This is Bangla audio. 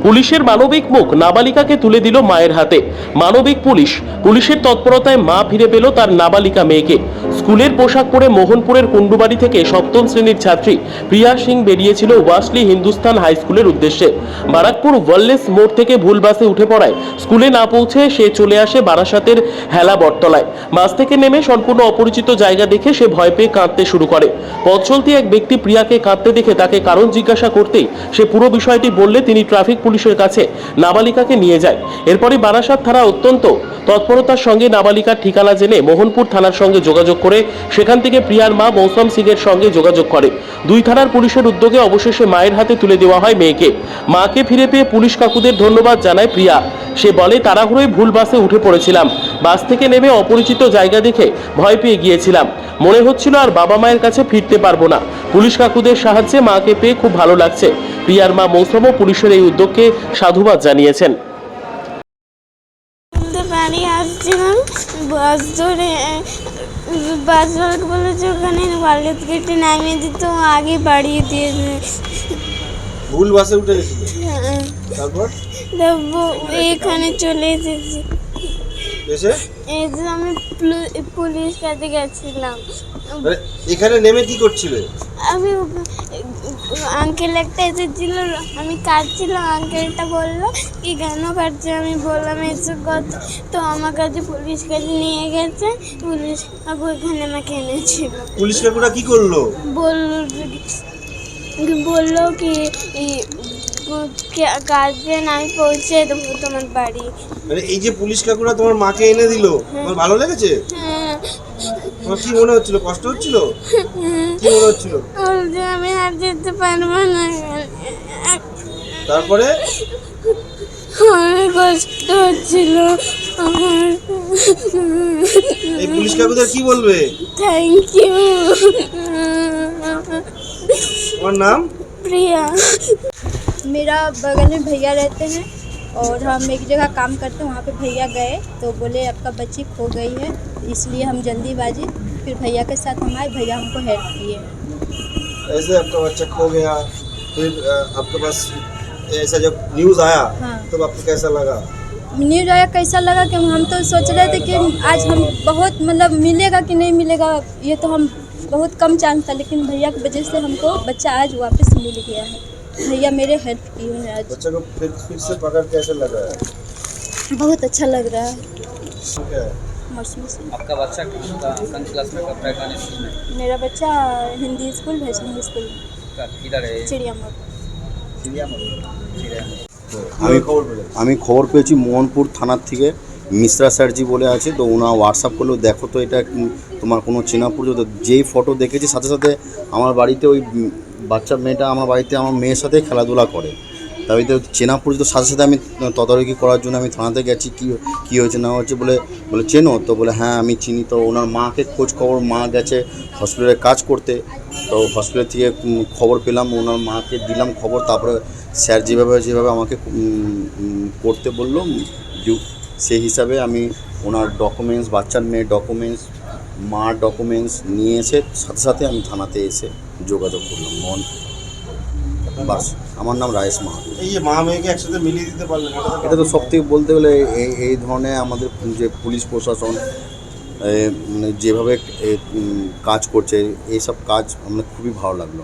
পুলিশের মানবিক মুখ নাবালিকাকে তুলে দিল মায়ের হাতে। মানবিক পুলিশের তৎপরতায় মা ফিরে পেল তার নাবালিকা মেয়েকে। স্কুলের পোশাক পরে মোহনপুরের কুন্ডুবাড়ি থেকে সপ্তম শ্রেণীর ছাত্রী প্রিয়া সিং বেরিয়েছিল ওয়াসলি হিন্দুস্তান হাই স্কুলের উদ্দেশ্যে। বারাকপুর ওয়ারলেস মোড় থেকে ভুল বাসে উঠে পড়ায় স্কুলে না পৌঁছে সে চলে আসে বারাসাতের হেলা বটতলায়। বাস থেকে নেমে সম্পূর্ণ অপরিচিত জায়গা দেখে সে ভয় পেয়ে কাঁদতে শুরু করে। পথ চলতি এক ব্যক্তি প্রিয়াকে কাঁদতে দেখে তাকে কারণ জিজ্ঞাসা করতেই সে পুরো বিষয়টি বললে তিনি ট্রাফিক পুলিশের কাছে নাবালিকাকে নিয়ে যায়। এরপরই বারাসাত থানা অত্যন্ত তৎপরতার সঙ্গে নাবালিকার ঠিকানা জেনে মোহনপুর থানার সঙ্গে যোগাযোগ করে সেখান থেকে প্রিয়ার মা মৌসম সিং এর সঙ্গে যোগাযোগ করে। দুই থানার পুলিশের উদ্যোগে অবশেষে মায়ের হাতে তুলে দেওয়া হয় মেয়েকে। মাকে ফিরে পেয়ে পুলিশ কাকুদের ধন্যবাদ জানায় প্রিয়া। সে বলে, তাড়াহুড়োয় ভুল বাসে উঠে পড়েছিলাম, বাস থেকে নেমে অপরিচিত জায়গা দেখে ভয় পেয়ে গিয়েছিলাম, মনে হচ্ছিল আর বাবা মায়ের কাছে ফিরতে পারবো না। পুলিশ কাকুদের সাহায্যে মাকে পেয়ে খুব ভালো লাগছে। প্রিয়ার মা মৌসুমও পুলিশের এই উদ্যোগকে সাধুবাদ জানিয়েছেন। বাড়ি আসছিলাম, বাস ধরে বাসওয়ালাকে বলেছে ওখানে ওয়ারলেস গেটে নামিয়ে দিত, আগে বাড়িয়ে দিয়েছে। ভুল বাসে উঠে গেছিল, তারপর এখানে চলে এসেছি। এসে আমি পুলিশ কাছে গেছিলাম। এখানে নেমে কি করছিলে? আমি আঙ্কেল একটা এসেছিল, আমি কাটছিলাম, আঙ্কেলটা বললো কি কেন কাটছে, আমি বললাম এসব কথা, তো আমার কাছে পুলিশ কাছে নিয়ে গেছে। পুলিশ কাকু এখানে আমাকে এনেছিল। পুলিশ কাকুরা কি করলো? বললো কি গার্জেন আমি পৌঁছে দেবো তোমার বাড়ি। মানে এই যে পুলিশ কাকুরা তোমার মাকে এনে দিল, তোমার ভালো লেগেছে? হ্যাঁ। তোমার কি মনে হচ্ছিল? কষ্ট হচ্ছিল? কি মনে হচ্ছিল? বলছে আমি আর যেতে পারবো না। তারপরে অনেক কষ্ট হচ্ছিল আমার। এই পুলিশ কাকুদের কি বলবে? Thank you. তোমার নাম? प्रिया। मेरा बगल में भैया रहते हैं और हम एक जगह काम करते हैं, वहाँ पे भैया गए तो बोले आपका बच्ची खो गई है, इसलिए हम जल्दीबाजी फिर भैया के साथ हम आए, भैया हमको हेल्प किए। ऐसे आपका बच्चा खो गया, फिर आपके पास ऐसा जब न्यूज़ आया, हाँ। तब आपको कैसा लगा? न्यूज आया कैसा लगा कि हम तो सोच रहे थे कि आज हम बहुत मतलब मिलेगा कि नहीं मिलेगा, ये तो हम बहुत कम चांस था, लेकिन भैया की वजह से हमको बच्चा आज वापस मिल गया है। भैया मेरे हेल्प किए हैं आज। बच्चे को फिर से पकड़ कैसे लगा है? बहुत अच्छा लग रहा है। क्या है? मौसमी से आपका बच्चा कौन क्लास में पढ़ता है, कौन स्कूल में? मेरा बच्चा हिंदी स्कूल वैष्णवी स्कूल किधर है? चिड़िया मोड़। আমি খবর পেয়েছি মোহনপুর থানার থেকে মিশ্রা স্যারজি বলে আছে, তো ওনা হোয়াটসঅ্যাপ করলেও দেখো তো এটা তোমার কোনো চেনা পরিচিত। যেই ফটো দেখেছি সাথে সাথে আমার বাড়িতে ওই বাচ্চা মেয়েটা আমার বাড়িতে আমার মেয়ের সাথে খেলাধুলা করে, তাই তো চেনা পরিচিত সাথে সাথে আমি তদারকি করার জন্য আমি থানাতে গেছি। কী হয়েছে না হচ্ছে বলে চেনো? তো বলে হ্যাঁ আমি চিনি। তো ওনার মাকে খোঁজ খবর, মা গেছে হসপিটালে কাজ করতে, তো হসপিটাল থেকে খবর পেলাম, ওনার মাকে দিলাম খবর। তারপরে স্যার যেভাবে আমাকে করতে বললো সেই হিসাবে আমি ওনার ডকুমেন্টস, বাচ্চার মেয়ের ডকুমেন্টস, মার ডকুমেন্টস নিয়ে এসে সাথে সাথে আমি থানাতে এসে যোগাযোগ করলাম। বাস, আমার নাম রায়েশ মাহাতো। এই যে মা মেয়েকে একসাথে মিলিয়ে দিতে পারলেন, এটা তো সবথেকে বলতে গেলে এই ধরনের আমাদের যে পুলিশ প্রশাসন যেভাবে কাজ করছে, এইসব কাজ আমার খুবই ভালো লাগলো।